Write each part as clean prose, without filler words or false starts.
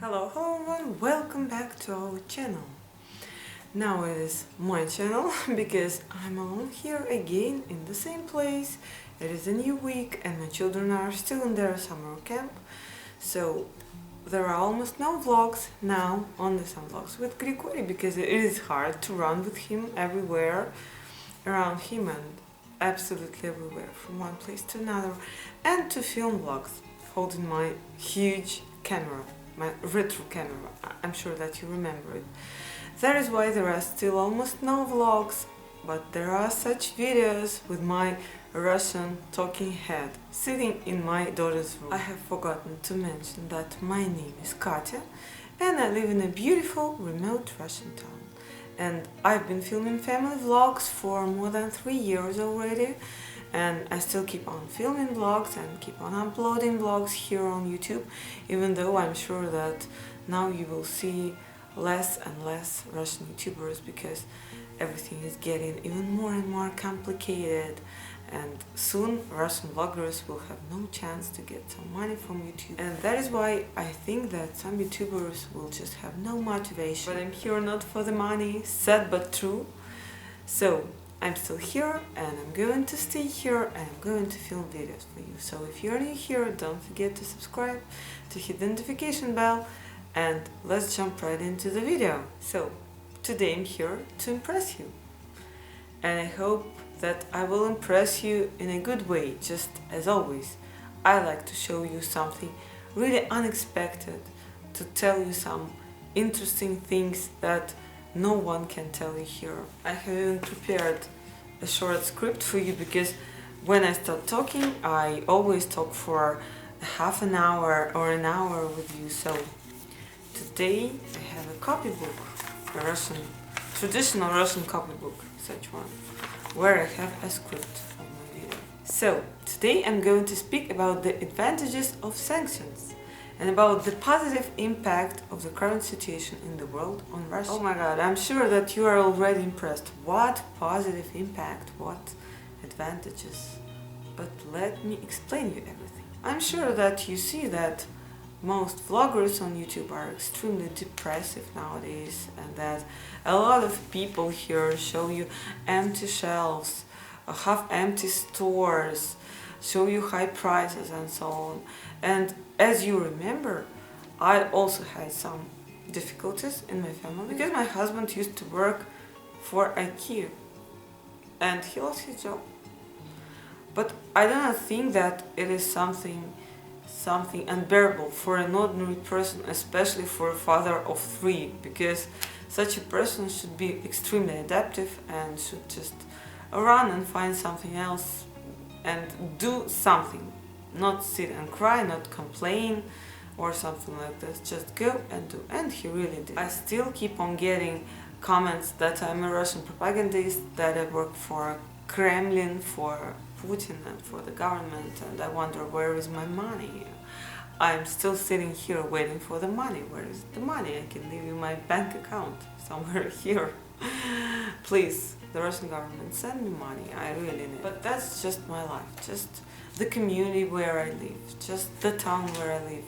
Hello everyone, welcome back to our channel. Now it is my channel because I'm alone here again in the same place. It is a new week and my children are still in their summer camp. So there are almost no vlogs now, only some vlogs with Grigori because it is hard to run with him everywhere around him and absolutely everywhere from one place to another, and to film vlogs holding my huge camera, my retro camera. I'm sure that you remember it. That is why there are still almost no vlogs, but there are such videos with my Russian talking head sitting in my daughter's room. I have forgotten to mention that my name is Katya and I live in a beautiful remote Russian town. And I've been filming family vlogs for more than 3 years already, and I still keep on filming vlogs and keep on uploading vlogs here on YouTube, even though I'm sure that now you will see less and less Russian YouTubers because everything is getting even more and more complicated, and soon Russian vloggers will have no chance to get some money from YouTube. And that is why I think that some YouTubers will just have no motivation. But I'm here not for the money, sad but true. So I'm still here and I'm going to stay here and I'm going to film videos for you. So if you're new here, don't forget to subscribe, to hit the notification bell, and let's jump right into the video. So today I'm here to impress you, and I hope that I will impress you in a good way. Just as always, I like to show you something really unexpected, to tell you some interesting things that no one can tell you here. I have even prepared a short script for you because when I start talking, I always talk for half an hour or an hour with you. So today I have a copybook, a Russian, traditional Russian copybook, such one, where I have a script of my video. So today I'm going to speak about the advantages of sanctions and about the positive impact of the current situation in the world on Russia. Oh my god, I'm sure that you are already impressed. What positive impact, what advantages. But let me explain you everything. I'm sure that you see that most vloggers on YouTube are extremely depressive nowadays, and that a lot of people here show you empty shelves, half-empty stores, show you high prices and so on. And as you remember, I also had some difficulties in my family because my husband used to work for IKEA and he lost his job. But I do not think that it is something unbearable for an ordinary person, especially for a father of 3, because such a person should be extremely adaptive and should just run and find something else and do something, not sit and cry, not complain or something like this, just go and do. And he really did. I still keep on getting comments that I'm a Russian propagandist, that I work for Kremlin, for Putin and for the government, and I wonder where is my money. I'm still sitting here waiting for the money. Where is the money? I can leave you my bank account somewhere here. Please, the Russian government, send me money. I really need it. But that's just my life, just the community where I live, just the town where I live,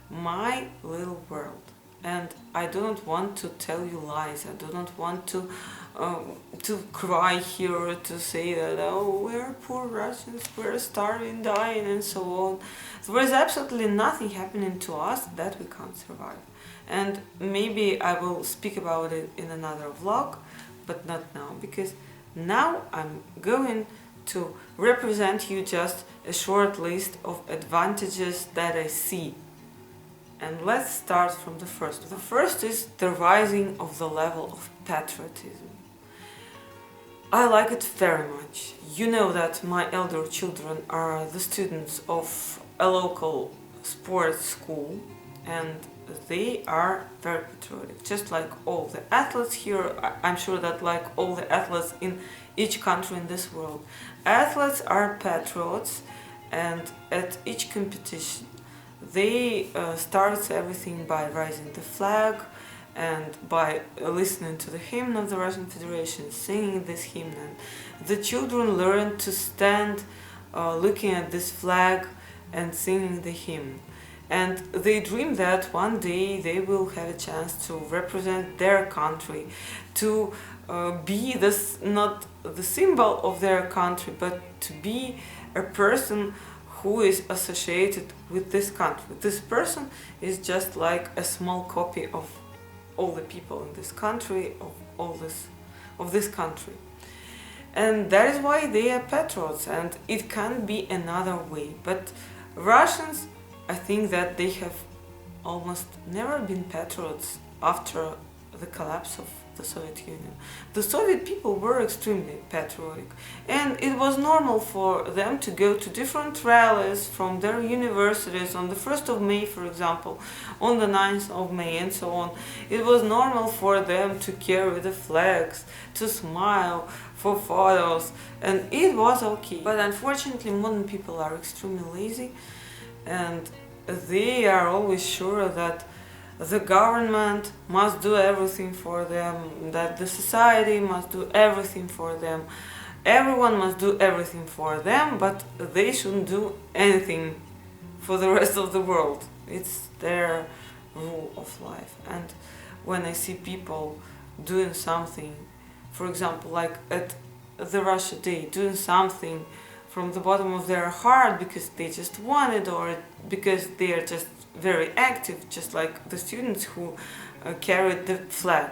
my little world. And I don't want to tell you lies. I don't want to cry here, to say that, oh, we're poor Russians, we're starving, dying and so on. There is absolutely nothing happening to us that we can't survive. And maybe I will speak about it in another vlog, but not now, because now I'm going to represent you just a short list of advantages that I see. And let's start from the first. The first is the rising of the level of patriotism. I like it very much. You know that my elder children are the students of a local sports school, and they are very patriotic, just like all the athletes here. I'm sure that like all the athletes in each country in this world, athletes are patriots, and at each competition they start everything by raising the flag and by listening to the hymn of the Russian Federation, singing this hymn, and the children learn to stand looking at this flag and singing the hymn. and they dream that one day they will have a chance to represent their country, to be this, not the symbol of their country, but to be a person who is associated with this country. This person is just like a small copy of all the people in this country, of this country. And that is why they are patriots, and it can be another way. But Russians, I think that they have almost never been patriots after the collapse of the Soviet Union. The Soviet people were extremely patriotic, and it was normal for them to go to different rallies from their universities on the 1st of May, for example, on the 9th of May, and so on. It was normal for them to carry the flags, to smile, for photos, and it was okay. But unfortunately, modern people are extremely lazy, and they are always sure that the government must do everything for them, that the society must do everything for them, everyone must do everything for them, but they shouldn't do anything for the rest of the world. It's their rule of life. And when I see people doing something, for example, like at the Russia Day, doing something from the bottom of their heart because they just want it, or because they are just very active, just like the students who carried the flag.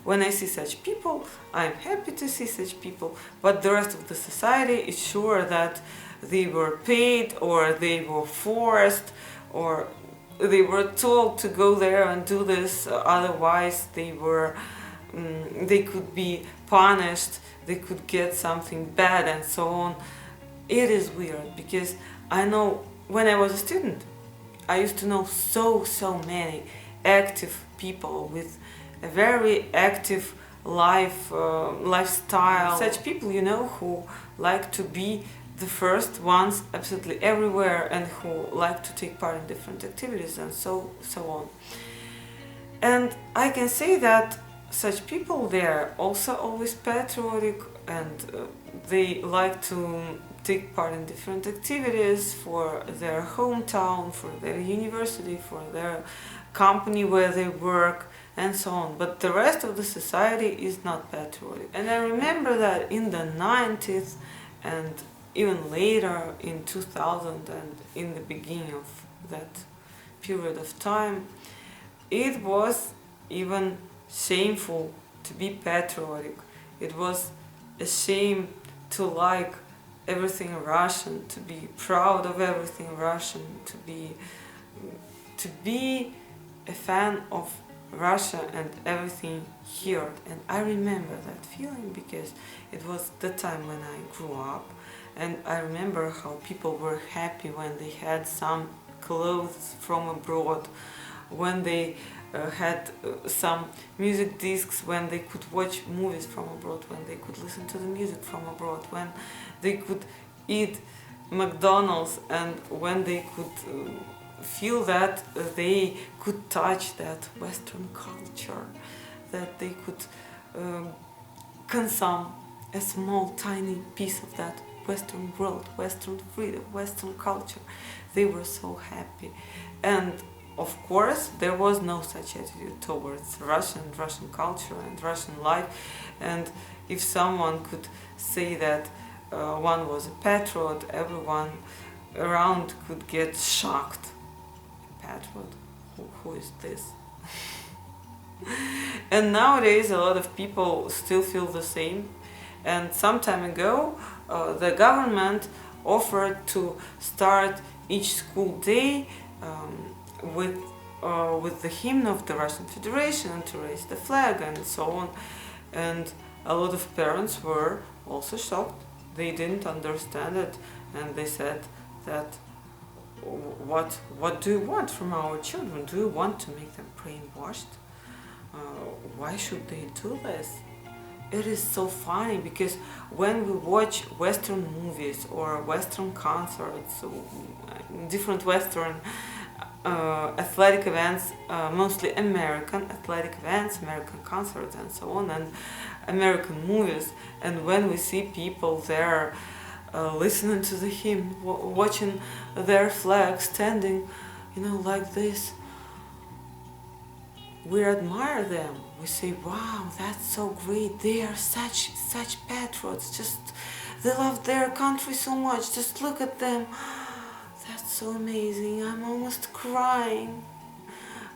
When I see such people, I'm happy to see such people, but the rest of the society is sure that they were paid, or they were forced, or they were told to go there and do this, otherwise they could be punished, they could get something bad, and so on. It is weird, because I know when I was a student, I used to know so many active people with a very active lifestyle. Such people, you know, who like to be the first ones absolutely everywhere, and who like to take part in different activities, and so on. And I can say that such people, they are also always patriotic, and they like to take part in different activities for their hometown, for their university, for their company where they work, and so on. But the rest of the society is not patriotic. And I remember that in the 90s, and even later in 2000, and in the beginning of that period of time, it was even shameful to be patriotic. It was a shame to like everything Russian, to be proud of everything Russian, to be a fan of Russia and everything here. And I remember that feeling because it was the time when I grew up, and I remember how people were happy when they had some clothes from abroad, when they had some music discs, when they could watch movies from abroad, when they could listen to the music from abroad, when they could eat McDonald's, and when they could feel that they could touch that Western culture, that they could consume a small tiny piece of that Western world, Western freedom, Western culture. They were so happy. And of course, there was no such attitude towards Russian culture and Russian life. And if someone could say that one was a patriot, everyone around could get shocked. A patriot? Who is this? And nowadays a lot of people still feel the same. And some time ago, the government offered to start each school day with the hymn of the Russian Federation, and to raise the flag, and so on. And a lot of parents were also shocked. They didn't understand it, and they said that, what do you want from our children? Do you want to make them brainwashed? Why should they do this? It is so funny, because when we watch Western movies or Western concerts, different Western athletic events, mostly American athletic events, American concerts, and so on, and American movies, and when we see people there listening to the hymn, watching their flag, standing like this. We admire them. We say, wow, that's so great. They are such patriots. Just, they love their country so much. Just look at them. That's so amazing. I'm almost crying.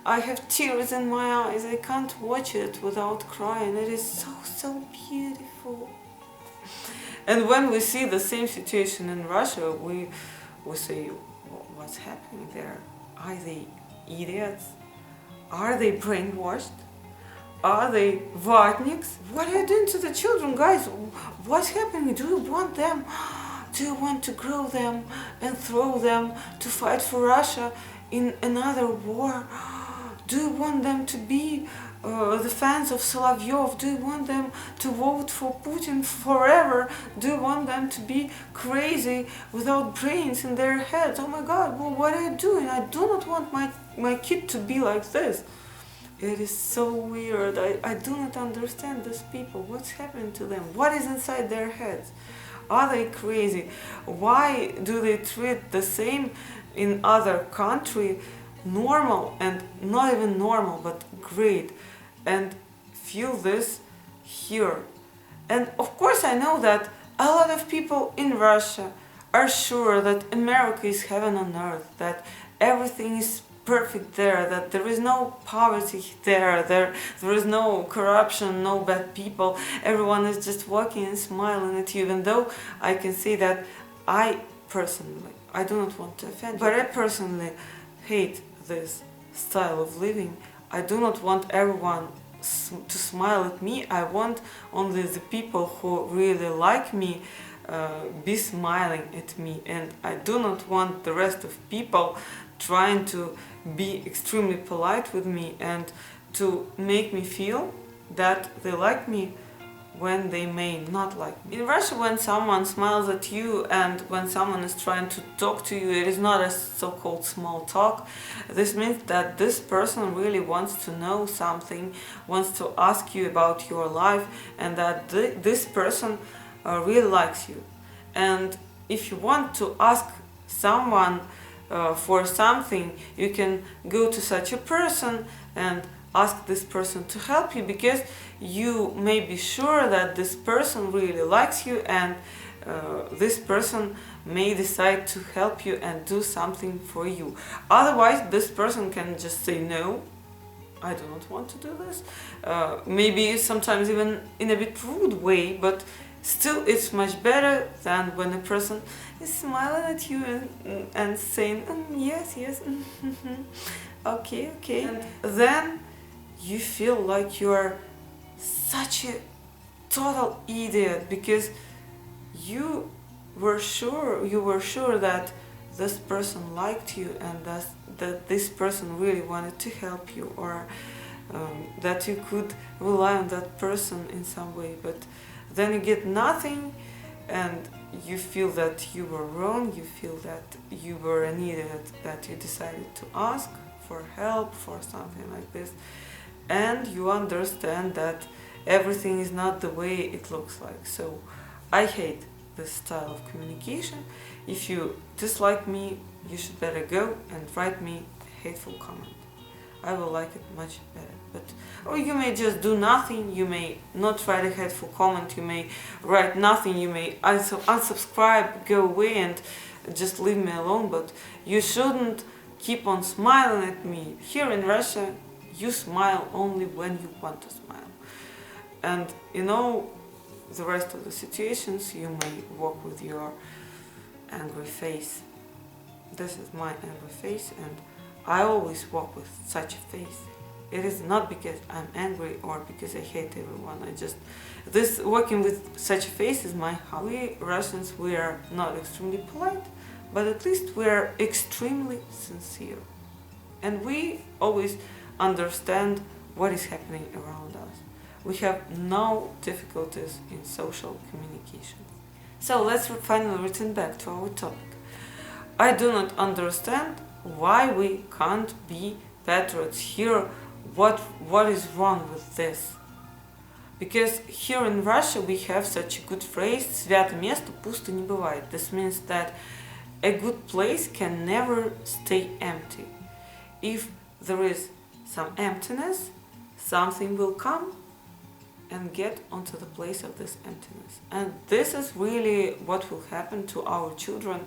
I have tears in my eyes. I can't watch it without crying. It is so beautiful. And when we see the same situation in Russia, we say, what's happening there? Are they idiots? Are they brainwashed? Are they vatniks? What are you doing to the children, guys? What's happening? Do you want them? Do you want to grow them and throw them to fight for Russia in another war? Do you want them to be the fans of Solovyov? Do you want them to vote for Putin forever? Do you want them to be crazy without brains in their heads? Oh my God, well, what are you doing? I do not want my kid to be like this. It is so weird. I do not understand these people. What's happening to them? What is inside their heads? Are they crazy? Why do they treat the same in other country normal and not even normal but great, and feel this here? And of course I know that a lot of people in Russia are sure that America is heaven on earth, that everything is perfect there, that there is no poverty there is no corruption, no bad people, everyone is just walking and smiling at you. Even though I can say that I do not want to offend you, but I personally hate this style of living. I do not want everyone to smile at me. I want only the people who really like me be smiling at me, and I do not want the rest of people trying to be extremely polite with me and to make me feel that they like me when they may not like me. In Russia, when someone smiles at you and when someone is trying to talk to you, it is not a so-called small talk. This means that this person really wants to know something, wants to ask you about your life, and that this person really likes you. And if you want to ask someone for something, you can go to such a person and ask this person to help you, because you may be sure that this person really likes you, and this person may decide to help you and do something for you. Otherwise, this person can just say, no, I do not want to do this. Maybe sometimes even in a bit rude way, but still it's much better than when a person is smiling at you and saying, yes, okay. And then you feel like you are such a total idiot, because you were sure that this person liked you and that this person really wanted to help you, or that you could rely on that person in some way. But then you get nothing, and you feel that you were wrong, you feel that you were an idiot, that you decided to ask for help for something like this. And you understand that everything is not the way it looks like. So I hate this style of communication. If you dislike me, you should better go and write me a hateful comment. I will like it much better. Or you may just do nothing, you may not write a hateful comment, you may write nothing, you may unsubscribe, go away and just leave me alone, but you shouldn't keep on smiling at me. Here in Russia, you smile only when you want to smile. And the rest of the situations, you may walk with your angry face. This is my angry face, and I always walk with such a face. It is not because I'm angry or because I hate everyone. This walking with such a face is my hobby. We Russians, we are not extremely polite, but at least we are extremely sincere. And we always understand what is happening around us. We have no difficulties in social communication. So let's finally return back to our topic. I do not understand why we can't be patriots here. What is wrong with this? Because here in Russia we have such a good phrase, «Свято место пусто не бывает». This means that a good place can never stay empty. if there is some emptiness, something will come and get onto the place of this emptiness. And this is really what will happen to our children,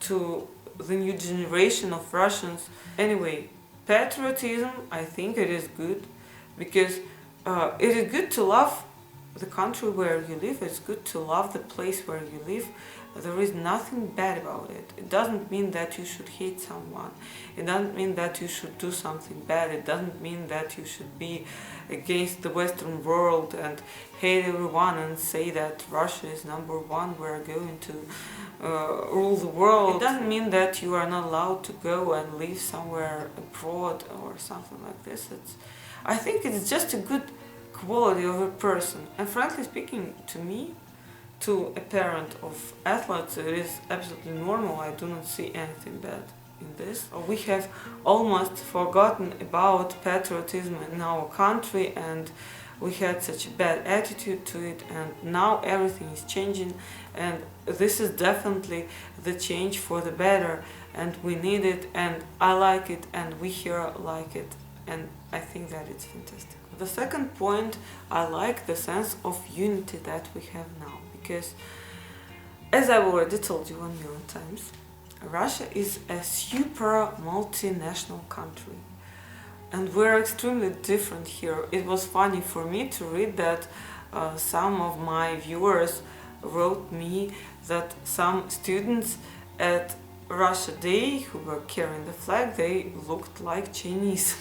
to the new generation of Russians. Anyway, patriotism, I think it is good, because it is good to love the country where you live. It's good to love the place where you live. There is nothing bad about it. It doesn't mean that you should hate someone. It doesn't mean that you should do something bad. It doesn't mean that you should be against the Western world and hate everyone and say that Russia is number one, we're going to rule the world. It doesn't mean that you are not allowed to go and live somewhere abroad or something like this. I think it's just a good quality of a person. And frankly speaking, to me, to a parent of athletes, it is absolutely normal. I do not see anything bad in this. We have almost forgotten about patriotism in our country, and we had such a bad attitude to it, and now everything is changing, and this is definitely the change for the better, and we need it, and I like it, and we here like it, and I think that it's fantastic. The second point, I like the sense of unity that we have now, because as I've already told you 1,000,000 times, Russia is a super multinational country, and we're extremely different here. It was funny for me to read that some of my viewers wrote me that some students at Russia Day who were carrying the flag, they looked like Chinese.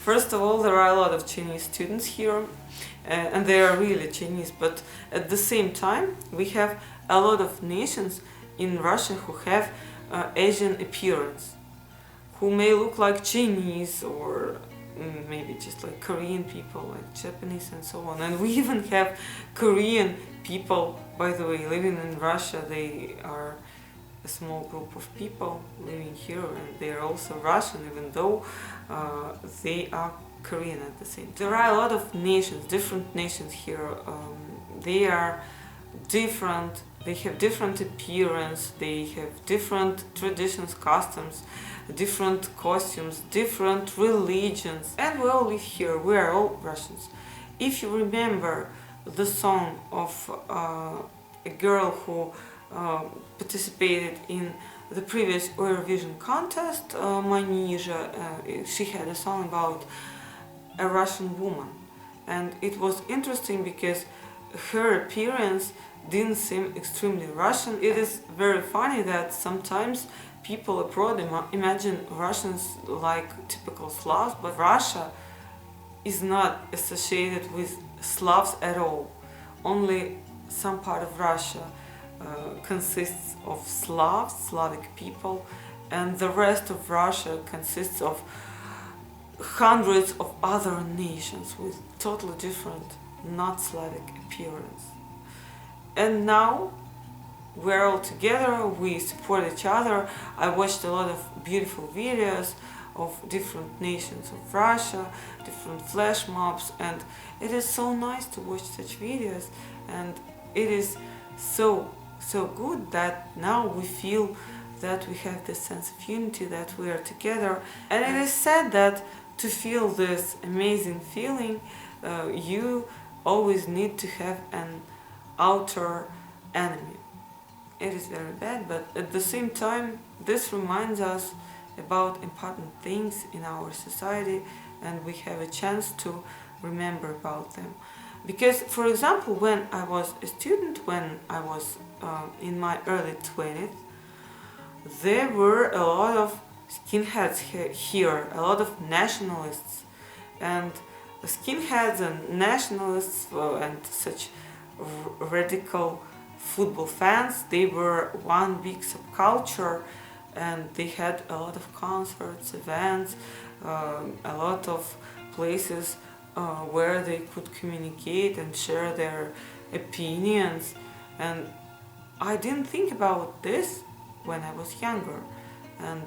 First of all, there are a lot of Chinese students here, and they are really Chinese, but at the same time we have a lot of nations in Russia who have Asian appearance, who may look like Chinese or maybe just like Korean people, like Japanese and so on. And we even have Korean people, by the way, living in Russia. They are a small group of people living here, and they are also Russian, even though they are Korean at the same time. There are a lot of nations, different nations here. They are different, they have different appearance, they have different traditions, customs, different costumes, different religions, and we all live here. We are all Russians. If you remember the song of a girl who participated in the previous Eurovision contest, Manizha, she had a song about a Russian woman, and it was interesting because her appearance didn't seem extremely Russian. It is very funny that sometimes people abroad imagine Russians like typical Slavs, but Russia is not associated with Slavs at all. Only some part of Russia consists of Slavs, Slavic people, and the rest of Russia consists of hundreds of other nations with totally different, not Slavic appearance. And now we're all together, we support each other. I watched a lot of beautiful videos of different nations of Russia, different flash mobs, and it is so nice to watch such videos, and it is so good that now we feel that we have this sense of unity, that we are together. And it is said that to feel this amazing feeling, you always need to have an outer enemy. It is very bad, but at the same time, this reminds us about important things in our society, and we have a chance to remember about them. Because, for example, when I was a student, when I was in my early 20s, there were a lot of skinheads here, a lot of nationalists, and skinheads and nationalists and such radical football fans, they were one big subculture, and they had a lot of concerts, events, a lot of places where they could communicate and share their opinions. And I didn't think about this when I was younger, and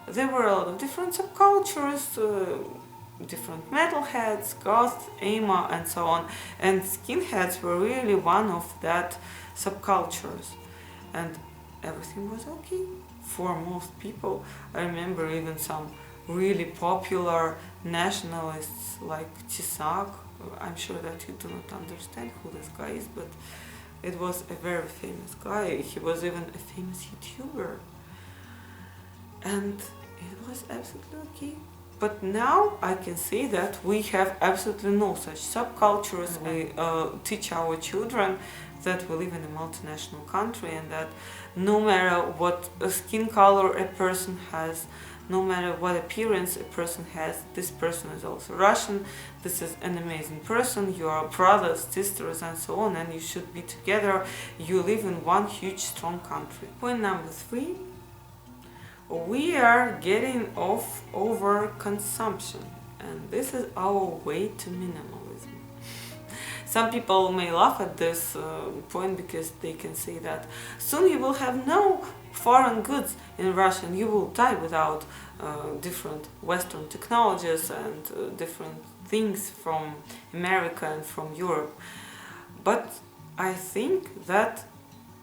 there were a lot of different subcultures, different metalheads, goths, emo, and so on, and skinheads were really one of that subcultures, and everything was okay for most people. I remember even some really popular nationalists like Tisak. I'm sure that you do not understand who this guy is, but it was a very famous guy. He was even a famous YouTuber. And it was absolutely okay. But now I can say that we have absolutely no such subcultures. We teach our children that we live in a multinational country and that no matter what skin color a person has, no matter what appearance a person has, this person is also Russian, this is an amazing person, you are brothers, sisters and so on, and you should be together, you live in one huge strong country. Point number 3, we are getting off over consumption, and this is our way to minimalism. Some people may laugh at this point because they can say that soon you will have no foreign goods in Russia and you will die without different Western technologies and different things from America and from Europe. But I think that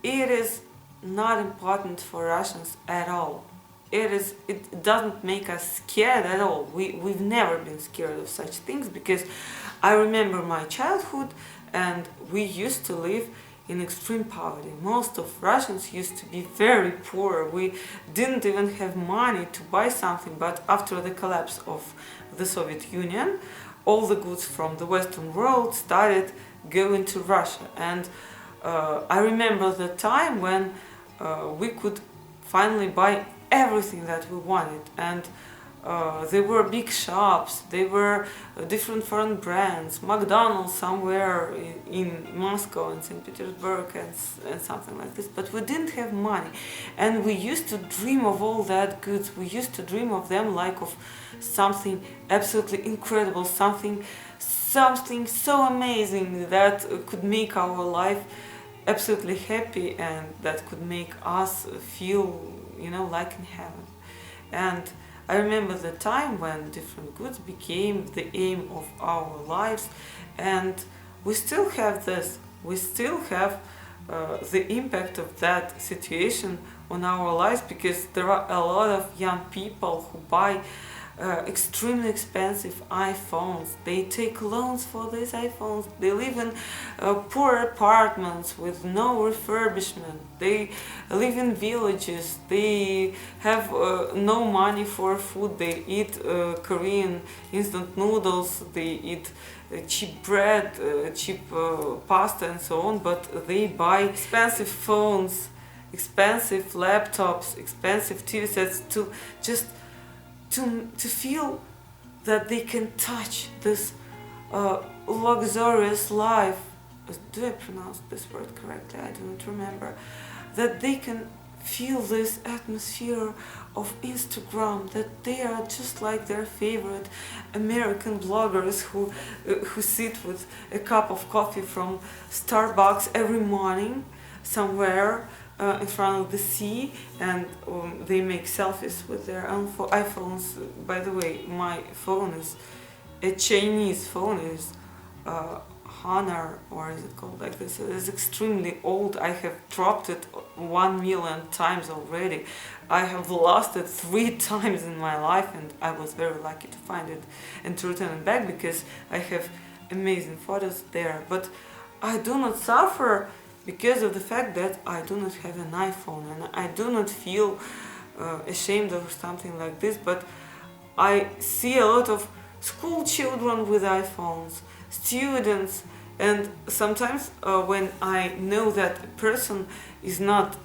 it is not important for Russians at all. It doesn't make us scared at all. We've never been scared of such things because I remember my childhood and we used to live in extreme poverty. Most of Russians used to be very poor. We didn't even have money to buy something, but after the collapse of the Soviet Union, all the goods from the Western world started going to Russia. And I remember the time when we could finally buy everything that we wanted, and there were big shops, there were different foreign brands, McDonald's somewhere in Moscow and St. Petersburg and something like this, but we didn't have money, and we used to dream of all that goods. We used to dream of them like of something absolutely incredible, something so amazing that could make our life absolutely happy and that could make us feel, like in heaven. And I remember the time when different goods became the aim of our lives, and we still have this. We still have the impact of that situation on our lives, because there are a lot of young people who buy extremely expensive iPhones. They take loans for these iPhones. They live in poor apartments with no refurbishment. They live in villages. They have no money for food. They eat Korean instant noodles. They eat cheap bread, cheap pasta and so on, but they buy expensive phones, expensive laptops, expensive TV sets to feel that they can touch this luxurious life. Do I pronounce this word correctly? I don't remember. That they can feel this atmosphere of Instagram, that they are just like their favorite American bloggers who sit with a cup of coffee from Starbucks every morning somewhere in front of the sea, and they make selfies with their own iPhones. By the way, my phone is a Chinese phone. Is Honor, or is it called like this? It is extremely old. I have dropped it 1 million times already. I have lost it 3 times in my life, and I was very lucky to find it and to return it back because I have amazing photos there. But I do not suffer because of the fact that I do not have an iPhone, and I do not feel ashamed of something like this. But I see a lot of school children with iPhones, students, and sometimes when I know that a person is not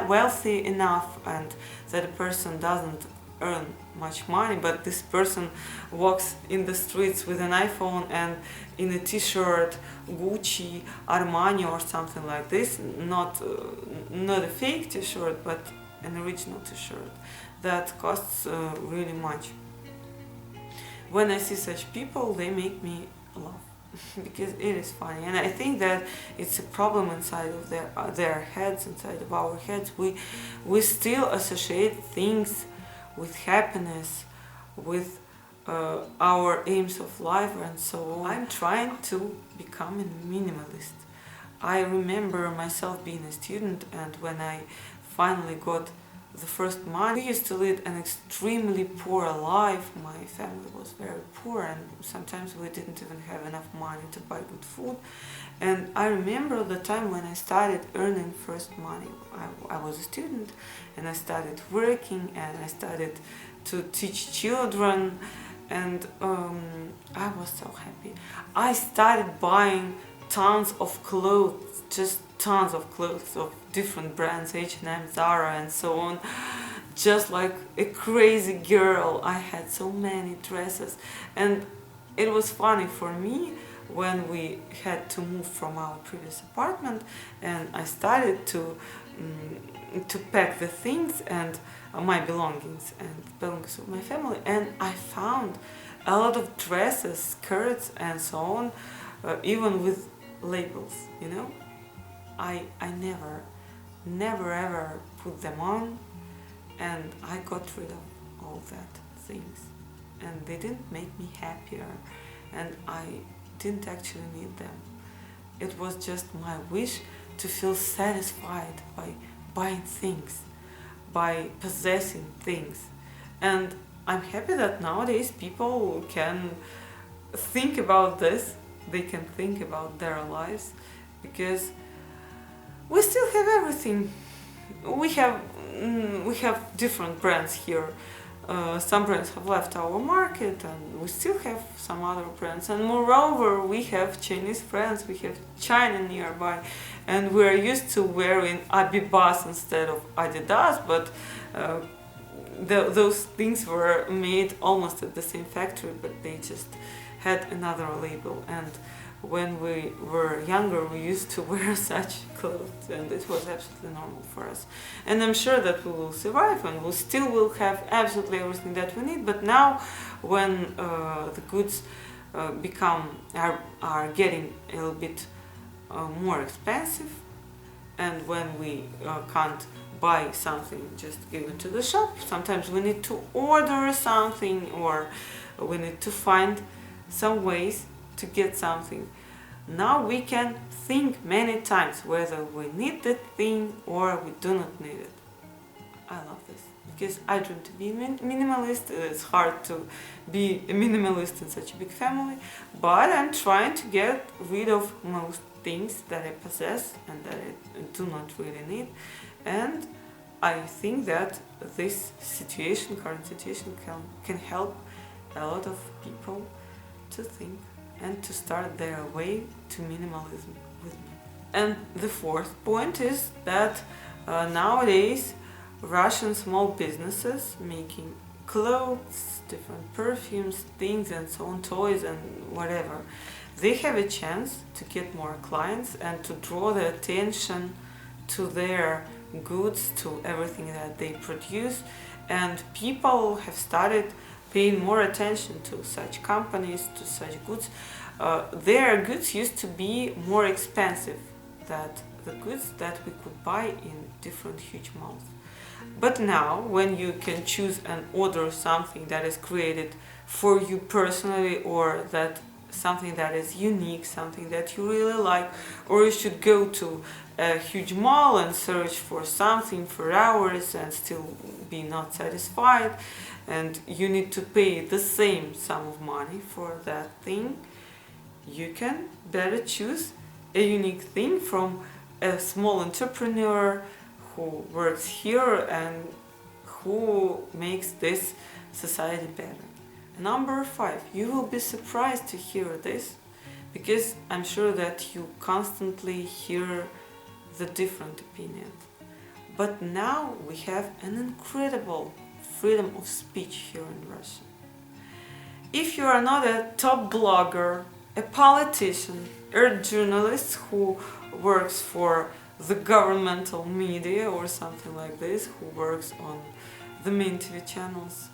wealthy enough and that a person doesn't earn much money, but this person walks in the streets with an iPhone and in a t-shirt, Gucci, Armani or something like this, not a fake t-shirt but an original t-shirt that costs really much. When I see such people, they make me laugh because it is funny, and I think that it's a problem inside of their heads, inside of our heads. We still associate things with happiness, with our aims of life and so on. I'm trying to become a minimalist. I remember myself being a student, and when I finally got the first money. We used to lead an extremely poor life. My family was very poor, and sometimes we didn't even have enough money to buy good food. And I remember the time when I started earning first money. I was a student, and I started working, and I started to teach children, and I was so happy. I started buying tons of clothes, just tons of clothes of different brands, H&M, Zara, and so on. Just like a crazy girl, I had so many dresses, and it was funny for me when we had to move from our previous apartment, and I started to pack the things and my belongings and belongings of my family, and I found a lot of dresses, skirts, and so on, even with labels, you know. I never ever put them on, and I got rid of all that things, and they didn't make me happier, and I didn't actually need them. It was just my wish to feel satisfied by buying things, by possessing things. And I'm happy that nowadays people can think about this, they can think about their lives, because we still have everything. We have different brands here. Some brands have left our market, and we still have some other brands. And moreover, we have Chinese friends, we have China nearby, and we're used to wearing Abibas instead of Adidas, but those things were made almost at the same factory, but they just had another label. And when we were younger, we used to wear such clothes, and it was absolutely normal for us. And I'm sure that we will survive, and we still will have absolutely everything that we need. But now, when the goods are getting a little bit more expensive, and when we can't buy something just given to the shop, sometimes we need to order something, or we need to find some ways to get something. Now we can think many times whether we need that thing or we do not need it. I love this, because I dream to be a minimalist. It's hard to be a minimalist in such a big family, but I'm trying to get rid of most things that I possess and that I do not really need. And I think that this situation, current situation, can help a lot of people to think and to start their way to minimalism with me. And the fourth point is that nowadays Russian small businesses making clothes, different perfumes, things and so on, toys and whatever, they have a chance to get more clients and to draw the attention to their goods, to everything that they produce, and people have started paying more attention to such companies, to such goods. Their goods used to be more expensive than the goods that we could buy in different huge malls. But now, when you can choose and order something that is created for you personally, or that something that is unique, something that you really like, or you should go to a huge mall and search for something for hours and still be not satisfied, and you need to pay the same sum of money for that thing, you can better choose a unique thing from a small entrepreneur who works here and who makes this society better. Number 5, you will be surprised to hear this, because I'm sure that you constantly hear the different opinions. But now we have an incredible freedom of speech here in Russia. If you are not a top blogger, a politician, or a journalist who works for the governmental media or something like this, who works on the main TV channels,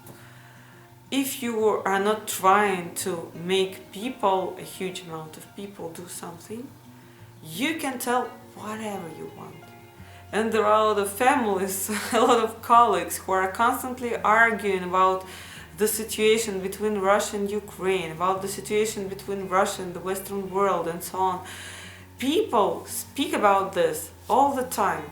if you are not trying to make people, a huge amount of people, do something, you can tell whatever you want. And there are a lot of families, a lot of colleagues who are constantly arguing about the situation between Russia and Ukraine, about the situation between Russia and the Western world, and so on. People speak about this all the time,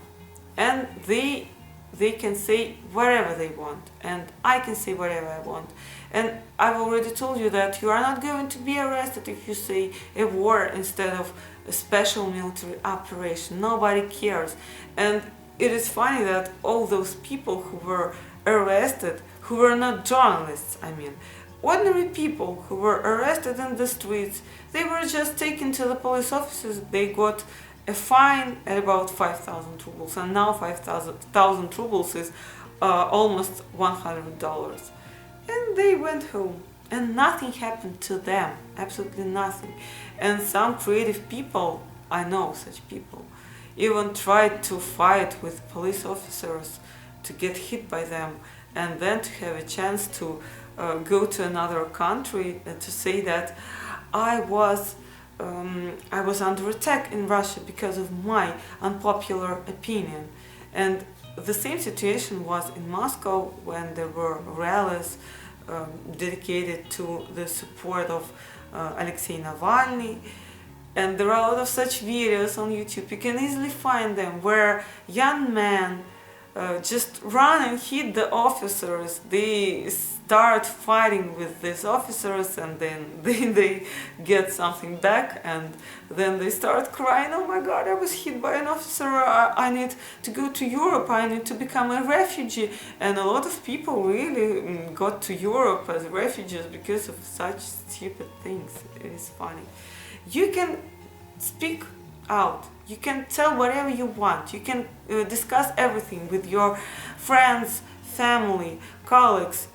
and they they can say whatever they want, and I can say whatever I want. And I've already told you that you are not going to be arrested if you say a war instead of a special military operation. Nobody cares. And it is funny that all those people who were arrested, who were not journalists, I mean, ordinary people who were arrested in the streets, they were just taken to the police offices. They got a fine at about 5,000 rubles, and now 5,000 rubles is almost $100. And they went home, and nothing happened to them, absolutely nothing. And some creative people, I know such people, even tried to fight with police officers to get hit by them, and then to have a chance to go to another country to say that I was under attack in Russia because of my unpopular opinion. And the same situation was in Moscow when there were rallies dedicated to the support of Alexei Navalny. And there are a lot of such videos on YouTube. You can easily find them where young men just run and hit the officers. They start fighting with these officers, and then they get something back, and then they start crying, oh my god, I was hit by an officer, I need to go to Europe, I need to become a refugee. And a lot of people really got to Europe as refugees because of such stupid things. It is funny. You can speak out, you can tell whatever you want, you can discuss everything with your friends, family, colleagues,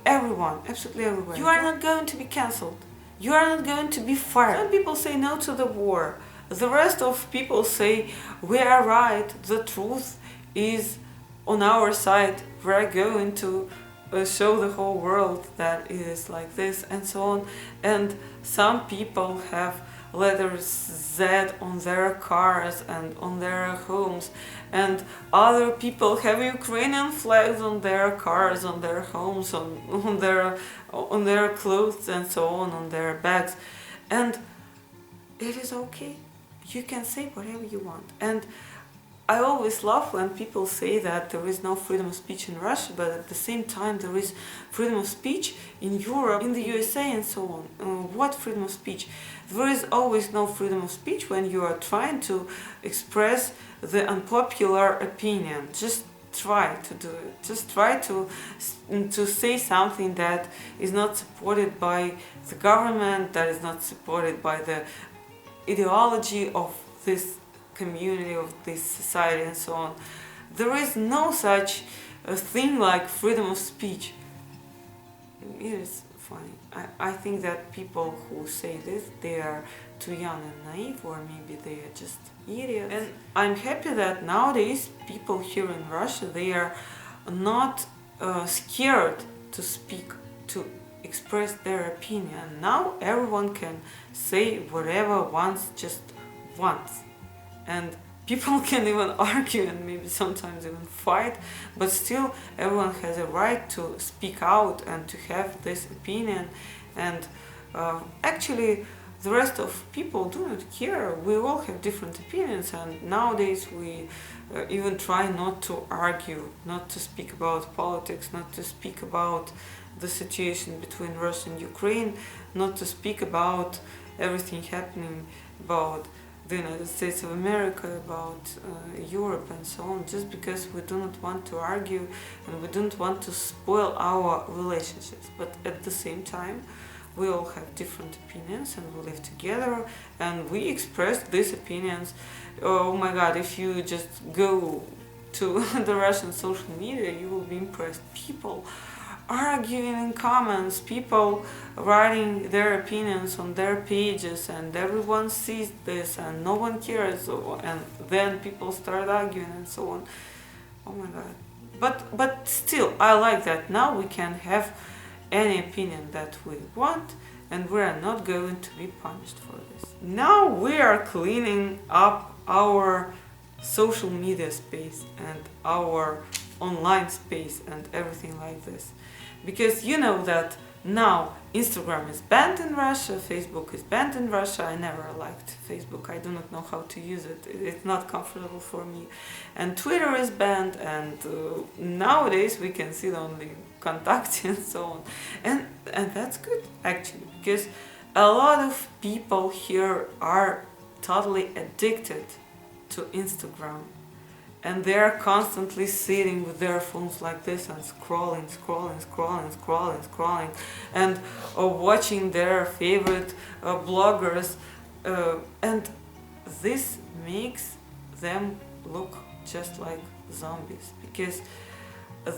everyone, absolutely everyone. You are not going to be cancelled. You are not going to be fired. Some people say no to the war. The rest of people say we are right, the truth is on our side. We are going to show the whole world that it is like this, and so on. And some people have letters Z on their cars and on their homes, and other people have Ukrainian flags on their cars, on their homes, on their clothes, and so on their bags. And it is okay. You can say whatever you want. And I always love when people say that there is no freedom of speech in Russia, but at the same time there is freedom of speech in Europe, in the USA, and so on. What freedom of speech? There is always no freedom of speech when you are trying to express the unpopular opinion. Just try to do it. Just try to say something that is not supported by the government, that is not supported by the ideology of this community, of this society, and so on. There is no such a thing like freedom of speech. It is funny. I think that people who say this, they are too young and naive, or maybe they are just idiots. And I'm happy that nowadays people here in Russia, they are not scared to speak, to express their opinion. Now everyone can say whatever wants, just once. And people can even argue and maybe sometimes even fight, but still everyone has a right to speak out and to have this opinion. And actually the rest of people do not care. We all have different opinions, and nowadays we even try not to argue, not to speak about politics, not to speak about the situation between Russia and Ukraine, not to speak about everything happening about the United States of America, about Europe, and so on, just because we do not want to argue and we don't want to spoil our relationships. But at the same time, we all have different opinions, and we live together, and we express these opinions. Oh my god, if you just go to the Russian social media, you will be impressed. People arguing in comments, people writing their opinions on their pages, and everyone sees this and no one cares, and then people start arguing and so on. Oh my god. But still, I like that now we can have any opinion that we want, and we are not going to be punished for this. Now we are cleaning up our social media space and our online space and everything like this, because you know that Now Instagram is banned in Russia, Facebook is banned in Russia. I never liked Facebook. I do not know how to use it. It's not comfortable for me. And Twitter is banned, and nowadays we can see only contact and so on. And that's good actually, because a lot of people here are totally addicted to Instagram. And they're constantly sitting with their phones like this and scrolling, and watching their favorite bloggers, and this makes them look just like zombies, because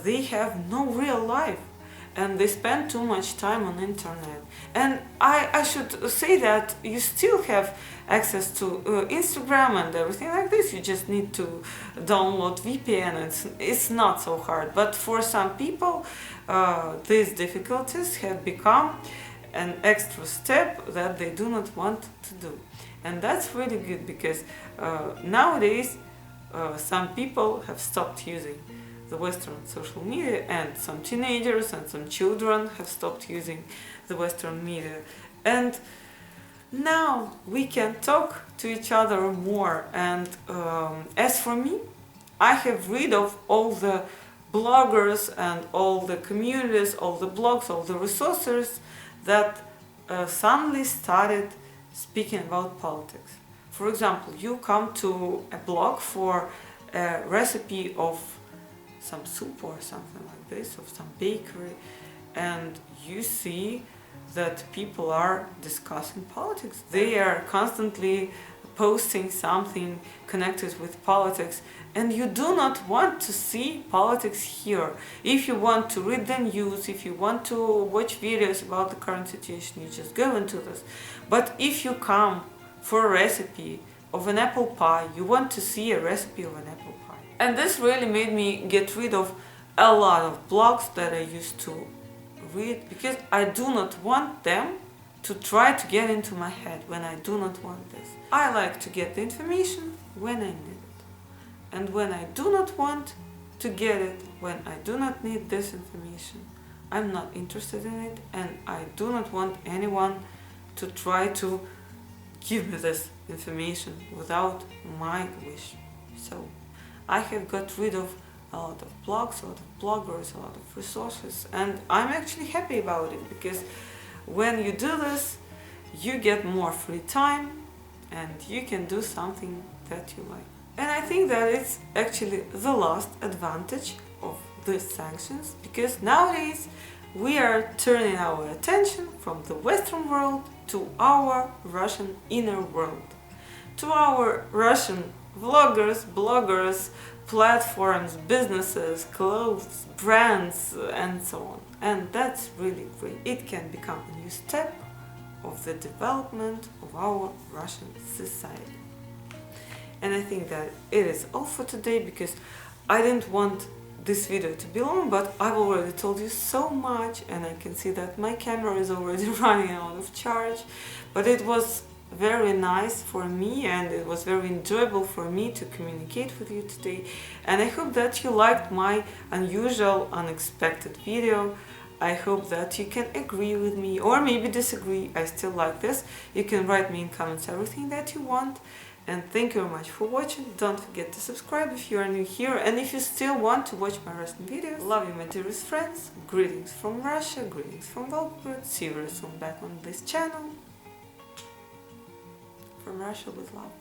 they have no real life and they spend too much time on internet. And I should say that you still have access to Instagram and everything like this. You just need to download VPN. It's not so hard, but for some people these difficulties have become an extra step that they do not want to do. And that's really good, because nowadays some people have stopped using the Western social media, and some teenagers and some children have stopped using the Western media. And now we can talk to each other more. And as for me, I have read of all the bloggers and all the communities, all the blogs, all the resources that suddenly started speaking about politics. For example, you come to a blog for a recipe of some soup or something like this, of some bakery, and you see that people are discussing politics. They are constantly posting something connected with politics, and you do not want to see politics here. If you want to read the news, if you want to watch videos about the current situation, you just go into this. But if you come for a recipe of an apple pie, you want to see a recipe of an apple pie. And this really made me get rid of a lot of blogs that I used to read, because I do not want them to try to get into my head when I do not want this. I like to get the information when I need it. And when I do not want to get it, when I do not need this information, I'm not interested in it, and I do not want anyone to try to give me this information without my wish. So I have got rid of a lot of blogs, a lot of bloggers, a lot of resources, and I'm actually happy about it, because when you do this, you get more free time and you can do something that you like. And I think that it's actually the last advantage of these sanctions, because nowadays we are turning our attention from the Western world to our Russian inner world, to our Russian vloggers, bloggers, platforms, businesses, clothes, brands, and so on. And that's really great. It can become a new step of the development of our Russian society. And I think that it is all for today, because I didn't want this video to be long, but I've already told you so much, and I can see that my camera is already running out of charge. But it was very nice for me, and it was very enjoyable for me to communicate with you today. And I hope that you liked my unusual, unexpected video. I hope that you can agree with me, or maybe disagree. I still like this. You can write me in comments everything that you want. And thank you very much for watching. Don't forget to subscribe if you are new here, and if you still want to watch my Russian videos. Love you, my dearest friends. Greetings from Russia, greetings from Volgograd. See you very soon back on this channel. From Russia with love.